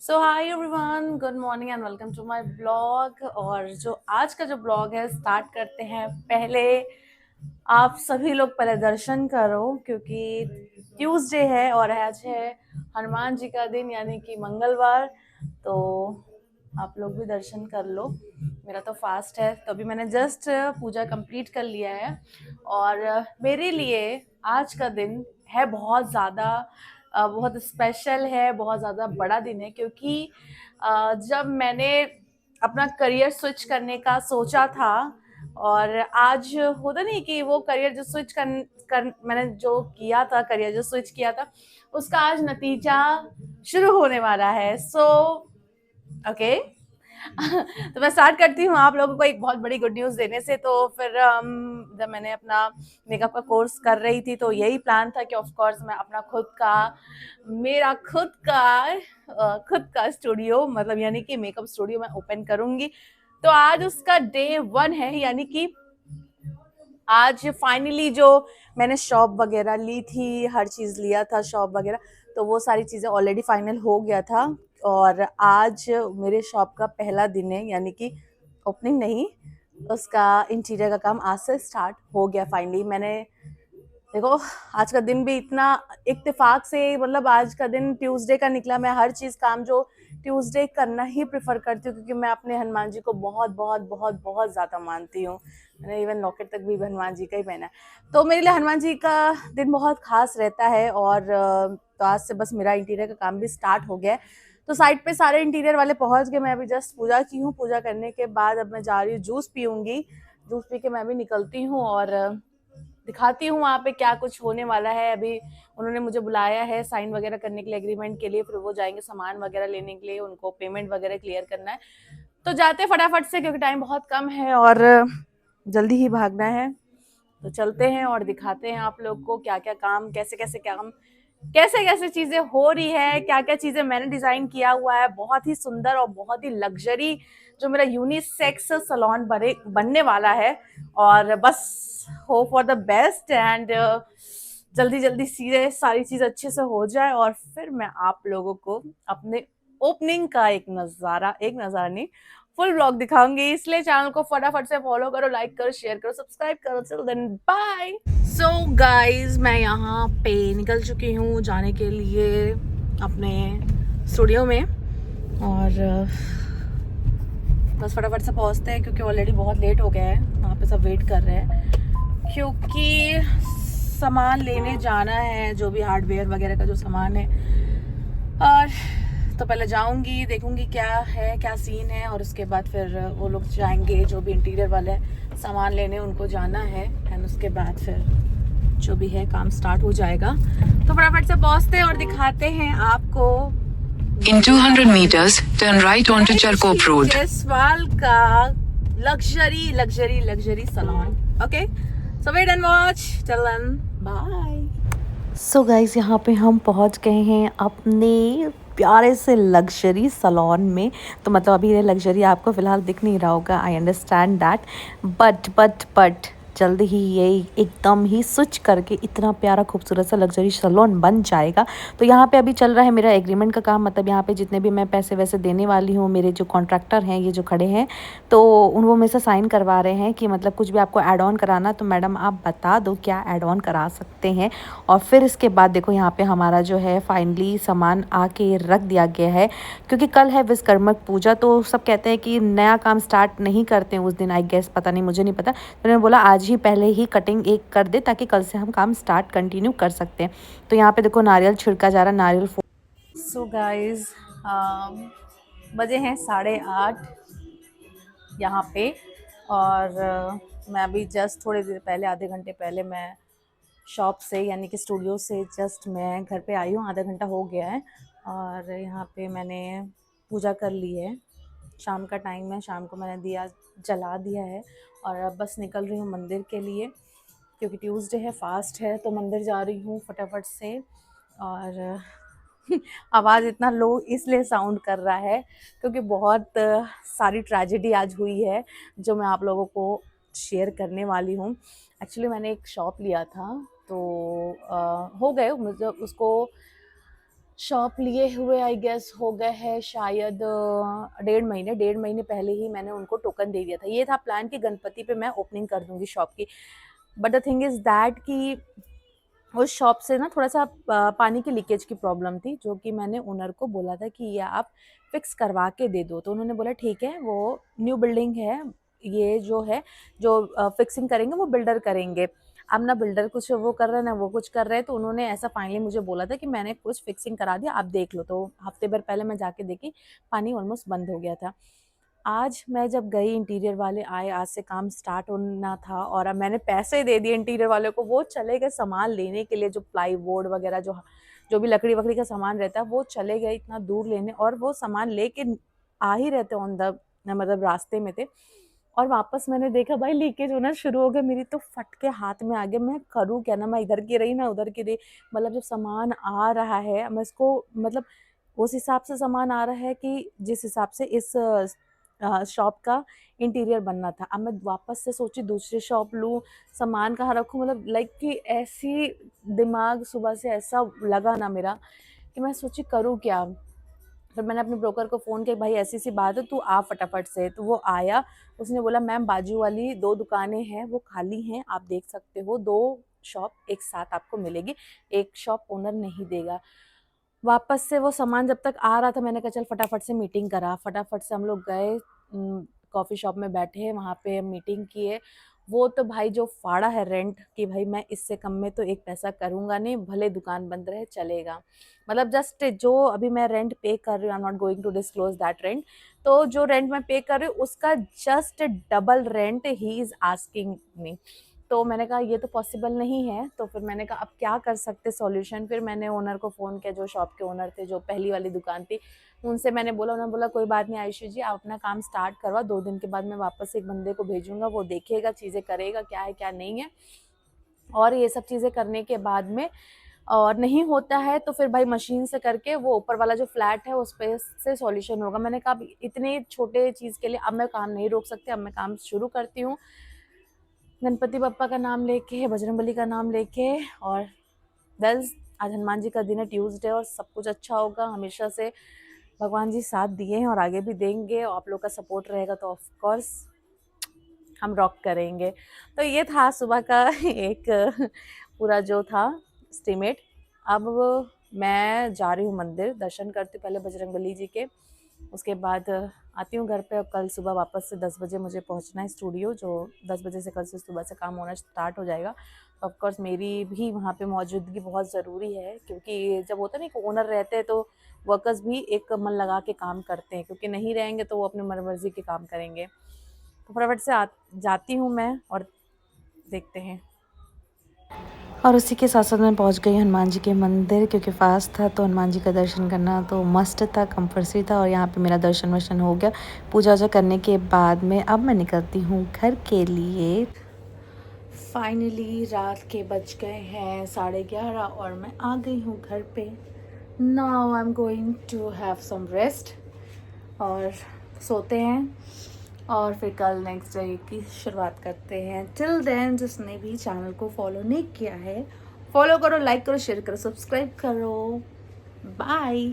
So hi everyone, good morning and welcome to my blog. और जो आज का जो ब्लॉग है स्टार्ट करते हैं। पहले आप सभी लोग पहले दर्शन करो क्योंकि ट्यूसडे है और आज है हनुमान जी का दिन यानी कि मंगलवार। तो आप लोग भी दर्शन कर लो। मेरा तो फास्ट है तो अभी मैंने जस्ट पूजा कंप्लीट कर लिया है। और मेरे लिए आज का दिन है बहुत ज़्यादा बहुत स्पेशल है, बहुत ज़्यादा बड़ा दिन है क्योंकि जब मैंने अपना करियर स्विच करने का सोचा था और आज होता नहीं कि वो करियर जो स्विच कर मैंने जो किया था, करियर जो स्विच किया था उसका आज नतीजा शुरू होने वाला है। सो ओके तो मैं स्टार्ट करती हूँ आप लोगों को एक बहुत बड़ी गुड न्यूज़ देने से। तो फिर जब मैंने अपना मेकअप का कोर्स कर रही थी तो यही प्लान था कि ऑफ कोर्स मैं अपना मेरा खुद का स्टूडियो मतलब यानी कि मेकअप स्टूडियो मैं ओपन करूंगी। तो आज उसका डे 1 है, यानी कि आज फाइनली जो मैंने शॉप वगैरह ली थी, हर चीज़ लिया था शॉप वगैरह, तो वो सारी चीज़ें ऑलरेडी फाइनल हो गया था। और आज मेरे शॉप का पहला दिन है, यानी कि ओपनिंग नहीं, उसका इंटीरियर का काम आज से स्टार्ट हो गया फाइनली। मैंने देखो आज का दिन भी इतना इत्तेफाक से, मतलब आज का दिन ट्यूसडे का निकला। मैं हर चीज़ काम जो ट्यूसडे करना ही प्रेफर करती हूँ क्योंकि मैं अपने हनुमान जी को बहुत बहुत बहुत बहुत ज़्यादा मानती हूँ। मैंने इवन लॉकेट तक भी हनुमान जी का ही पहना है। तो मेरे लिए हनुमान जी का दिन बहुत खास रहता है। और तो आज से बस मेरा इंटीरियर का काम भी स्टार्ट हो गया है। तो साइड पे सारे इंटीरियर वाले पहुंच गए। मैं अभी जस्ट पूजा की हूँ। पूजा करने के बाद अब मैं जा रही हूँ जूस पीऊँगी। जूस पी के मैं भी निकलती हूँ और दिखाती हूँ वहाँ पे क्या कुछ होने वाला है। अभी उन्होंने मुझे बुलाया है साइन वगैरह करने के लिए, एग्रीमेंट के लिए। फिर वो जाएंगे सामान वगैरह लेने के लिए, उनको पेमेंट वगैरह क्लियर करना है। तो जाते फटाफट से क्योंकि टाइम बहुत कम है और जल्दी ही भागना है। तो चलते हैं और दिखाते हैं आप लोग को क्या क्या काम, कैसे कैसे चीजें हो रही है, क्या क्या चीजें मैंने डिजाइन किया हुआ है। बहुत ही सुंदर और बहुत ही लग्जरी जो मेरा यूनिसेक्स सलोन बनने वाला है। और बस hope for the best and जल्दी जल्दी सीधे सारी चीज अच्छे से हो जाए और फिर मैं आप लोगों को अपने ओपनिंग का एक नजारा नहीं, फुल ब्लॉग दिखाऊंगी। इसलिए चैनल को फटाफट से फॉलो करो, लाइक करो, शेयर करो, सब्सक्राइब करो। Till then bye. So guys मैं यहाँ पे निकल चुकी हूँ जाने के लिए अपने स्टूडियो में। और बस फटाफट से पहुँचते हैं क्योंकि ऑलरेडी बहुत लेट हो गया है। वहाँ पे सब वेट कर रहे हैं क्योंकि सामान लेने जाना है, जो भी हार्डवेयर वगैरह का जो सामान है। और तो पहले जाऊंगी, देखूंगी क्या है, क्या सीन है, और उसके बाद फिर वो लोग जाएंगे जो भी इंटीरियर वाले सामान लेने, उनको जाना है। एंड उसके बाद फिर जो भी है काम स्टार्ट हो जाएगा। तो फटाफट से पहुंचते हैं और दिखाते हैं आपको। In 200 meters, turn right onto Charkop Road. Jaiswal का luxury salon. Okay, so wait and watch. चलन बाय। सो गाइस यहाँ पे हम पहुँच गए हैं अपने प्यारे से लग्जरी सलोन में। तो मतलब अभी ये लग्जरी आपको फ़िलहाल दिख नहीं रहा होगा, आई अंडरस्टैंड दैट, बट जल्द ही ये एकदम ही स्विच करके इतना प्यारा खूबसूरत सा लग्जरी सलोन बन जाएगा। तो यहाँ पे अभी चल रहा है मेरा एग्रीमेंट का काम। मतलब यहाँ पे जितने भी मैं पैसे वैसे देने वाली हूँ, मेरे जो कॉन्ट्रैक्टर हैं ये जो खड़े हैं, तो वो मेरे से साइन करवा रहे हैं कि मतलब कुछ भी आपको ऐड ऑन कराना तो मैडम आप बता दो क्या ऐड ऑन करा सकते हैं। और फिर इसके बाद देखो यहाँ पे हमारा जो है फाइनली सामान आके रख दिया गया है क्योंकि कल है विश्वकर्मा पूजा। तो सब कहते हैं कि नया काम स्टार्ट नहीं करते हैं उस दिन, आई गेस, पता नहीं, मुझे नहीं पता। तो उन्होंने बोला आज ही पहले ही कटिंग एक कर दे ताकि कल से हम काम स्टार्ट कंटिन्यू कर सकते हैं। तो यहाँ पे देखो नारियल छिड़का जा रहा है, नारियल। सो गाइज बजे हैं 8:30 यहाँ पे। और मैं अभी जस्ट थोड़ी देर पहले, आधे घंटे पहले मैं शॉप से यानी कि स्टूडियो से जस्ट मैं घर पे आई हूँ। आधा घंटा हो गया है और यहाँ पे मैंने पूजा कर ली है। शाम का टाइम है, शाम को मैंने दिया जला दिया है और अब बस निकल रही हूँ मंदिर के लिए क्योंकि ट्यूसडे है, फास्ट है, तो मंदिर जा रही हूँ फटाफट से। और आवाज़ इतना लो इसलिए साउंड कर रहा है क्योंकि बहुत सारी ट्रेजेडी आज हुई है जो मैं आप लोगों को शेयर करने वाली हूँ। एक्चुअली मैंने एक शॉप लिया था तो हो गए, मतलब उसको शॉप लिए हुए आई गेस हो गए हैं शायद 1.5 महीने पहले ही मैंने उनको टोकन दे दिया था। ये था प्लान कि गणपति पे मैं ओपनिंग कर दूंगी शॉप की, but the thing is that कि उस शॉप से ना थोड़ा सा पानी की लीकेज की प्रॉब्लम थी, जो कि मैंने ओनर को बोला था कि ये आप फिक्स करवा के दे दो। तो उन्होंने बोला ठीक है, वो न्यू बिल्डिंग है, ये जो है जो फिक्सिंग करेंगे वो बिल्डर करेंगे। अब ना बिल्डर कुछ वो कर रहे हैं ना वो कुछ कर रहे हैं, तो उन्होंने ऐसा फाइनली मुझे बोला था कि मैंने कुछ फिक्सिंग करा दिया, आप देख लो। तो हफ्ते भर पहले मैं जाके देखी, पानी ऑलमोस्ट बंद हो गया था। आज मैं जब गई, इंटीरियर वाले आए, आज से काम स्टार्ट होना था और अब मैंने पैसे दे दिए इंटीरियर वाले को। वो चले गए सामान लेने के लिए, जो प्लाई बोर्ड वगैरह जो जो भी लकड़ी वकड़ी का सामान रहता है, वो चले गए इतना दूर लेने, और वो सामान लेके आ ही रहते ऑन द मतलब रास्ते में थे। और वापस मैंने देखा भाई लीकेज होना शुरू हो गया, मेरी तो फट के हाथ में आ गया। मैं करूँ क्या, ना मैं इधर की रही ना उधर की रही। मतलब जब सामान आ रहा है, मैं इसको मतलब उस हिसाब से सामान आ रहा है कि जिस हिसाब से इस शॉप का इंटीरियर बनना था। अब मैं वापस से सोची दूसरी शॉप लूँ, सामान कहाँ रखूँ, मतलब लाइक कि ऐसी दिमाग सुबह से ऐसा लगा ना मेरा कि मैं सोची करूँ क्या। फिर मैंने अपने ब्रोकर को फ़ोन किया, भाई ऐसी सी बात है, तू आ फटाफट से। तो वो आया, उसने बोला मैम बाजू वाली 2 दुकानें हैं वो खाली हैं, आप देख सकते हो, 2 शॉप एक साथ आपको मिलेगी, एक शॉप ओनर नहीं देगा। वापस से वो सामान जब तक आ रहा था, मैंने कहा चल फटाफट से मीटिंग करा। फटाफट से हम लोग गए, कॉफ़ी शॉप में बैठे, वहाँ पे मीटिंग किए। वो तो भाई जो फाड़ा है रेंट कि भाई मैं इससे कम में तो एक पैसा करूँगा नहीं, भले दुकान बंद रहे चलेगा। मतलब जस्ट जो अभी मैं रेंट पे कर रही हूँ, I am not going to disclose that rent. तो जो रेंट मैं पे कर रही हूँ उसका जस्ट डबल रेंट ही इज़ आस्किंग मी। तो मैंने कहा ये तो पॉसिबल नहीं है। तो फिर मैंने कहा अब क्या कर सकते सॉल्यूशन। फिर मैंने ओनर को फ़ोन किया, जो शॉप के ओनर थे, जो पहली वाली दुकान थी, उनसे मैंने बोला। उन्होंने बोला कोई बात नहीं आयुषी जी, आप अपना काम स्टार्ट करवा, 2 दिन के बाद मैं वापस एक बंदे को भेजूंगा, वो देखेगा, चीज़ें करेगा, क्या है क्या नहीं है। और ये सब चीज़ें करने के बाद में और नहीं होता है तो फिर भाई मशीन से करके वो ऊपर वाला जो फ्लैट है उस पे से सॉल्यूशन होगा। मैंने कहा इतने छोटे चीज़ के लिए अब मैं काम नहीं रोक सकती, अब मैं काम शुरू करती हूँ गणपति बप्पा का नाम लेके, बजरंगबली का नाम लेके। और वेल्स आज हनुमान जी का दिन है, ट्यूसडे, और सब कुछ अच्छा होगा। हमेशा से भगवान जी साथ दिए हैं और आगे भी देंगे, और आप लोग का सपोर्ट रहेगा तो ऑफ कोर्स हम रॉक करेंगे। तो ये था सुबह का एक पूरा जो था स्टीमेट। अब मैं जा रही हूँ मंदिर, दर्शन करती हूँ पहले बजरंगबली जी के, उसके बाद आती हूँ घर पे। और कल सुबह वापस से 10 बजे मुझे पहुँचना है स्टूडियो, जो 10 बजे से कल से सुबह से काम होना स्टार्ट हो जाएगा। तो ऑफकोर्स मेरी भी वहाँ पे मौजूदगी बहुत ज़रूरी है, क्योंकि जब होता है ना कि ओनर रहते हैं तो वर्कर्स भी एक मन लगा के काम करते हैं, क्योंकि नहीं रहेंगे तो वो अपनी मर्जी के काम करेंगे। तो फटाफट से जाती हूँ मैं और देखते हैं। और उसी के साथ साथ मैं पहुंच गई हनुमान जी के मंदिर, क्योंकि फास्ट था तो हनुमान जी का दर्शन करना तो मस्ट था, कंपल्सरी था। और यहाँ पे मेरा दर्शन वर्शन हो गया। पूजा वूजा करने के बाद में अब मैं निकलती हूँ घर के लिए। फाइनली रात के बज गए हैं 11:30 और मैं आ गई हूँ घर पे। Now I am going to have some rest और सोते हैं, और फिर कल नेक्स्ट डे की शुरुआत करते हैं। टिल देन जिसने भी चैनल को फॉलो नहीं किया है, फॉलो करो, लाइक करो, शेयर करो, सब्सक्राइब करो। बाय।